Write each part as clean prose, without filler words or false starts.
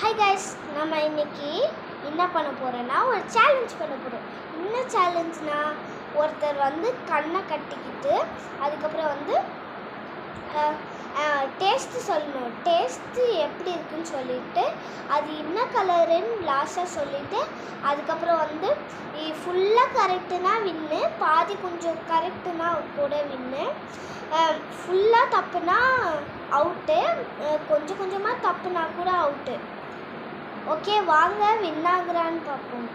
Hi guys, நம்ம இன்னைக்கு என்ன பண்ண போகிறோன்னா ஒரு சேலஞ்ச் பண்ண போகிறோம். என்ன சேலஞ்ச்னா, ஒருத்தர் கண்ணை கட்டிக்கிட்டு அதுக்கப்புறம் டேஸ்ட்டு சொல்லணும். டேஸ்ட்டு எப்படி இருக்குன்னு சொல்லிவிட்டு அது என்ன கலருன்னு லாஸ்ட்டாக சொல்லிவிட்டு அதுக்கப்புறம் ஃபுல்லாக கரெக்டுனா வின்னு, பாதி கொஞ்சம் கரெக்டுனா கூட வின்னு, ஃபுல்லாக தப்புனா அவுட்டு, கொஞ்சம் கொஞ்சமாக தப்புனா கூட அவுட்டு. ஓகே, வாங்க வின் ஆகுறான்னு பார்ப்போம்.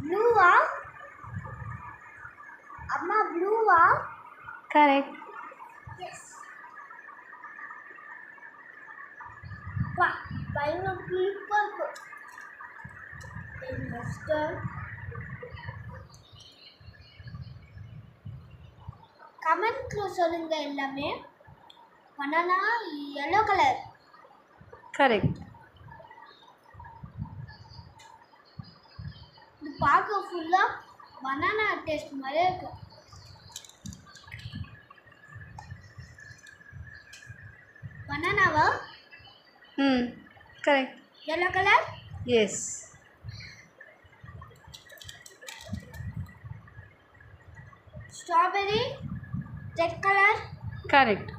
ப்ளூவா அம்மா? ப்ளூவா? கரெக்ட். எஸ். வா, பயங்கர கிளிப்பாக இருக்கும். கமெண்ட்ல சொல்லுங்க எல்லாமே. Banana yellow colour. கரெக்ட். இது பார்க்க ஃபுல்லாக பனானா டேஸ்ட் மாதிரியே இருக்கும். பனானாவா? Correct. yellow colour. Yes. Strawberry red colour. Correct.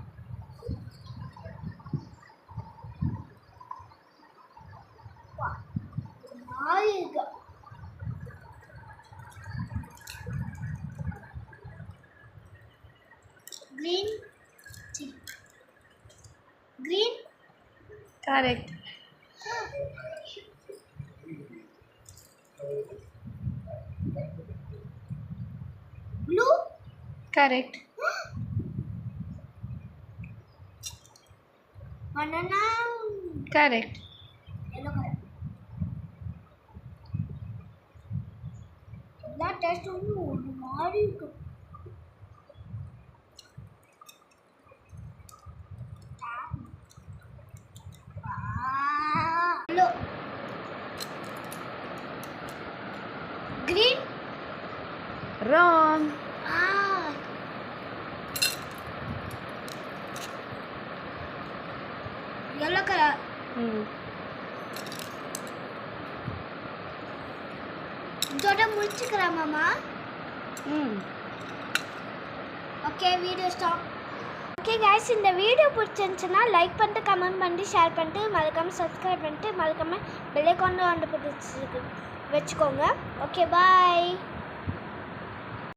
Green. Green. Correct. Blue. Correct. Banana. Correct. Yellow color. எல்லா டேஸ்ட்டும் ஒரு மாதிரி இருக்கும். Green. Wrong. Yellow color. இதோட முடிச்சுக்கலாமாம்மா? Okay, video stop. Okay guys, இந்த வீடியோ பிடிச்சிருந்துச்சுன்னா லைக் பண்ணிட்டு, கமெண்ட் பண்ணிட்டு, ஷேர் பண்ணிட்டு, மறக்காமல் சப்ஸ்கிரைப் பண்ணிட்டு, மறக்காமல் பெல் ஐகான் ஆன் பண்ணி வச்சுக்கோங்க. ஓகே, பாய்.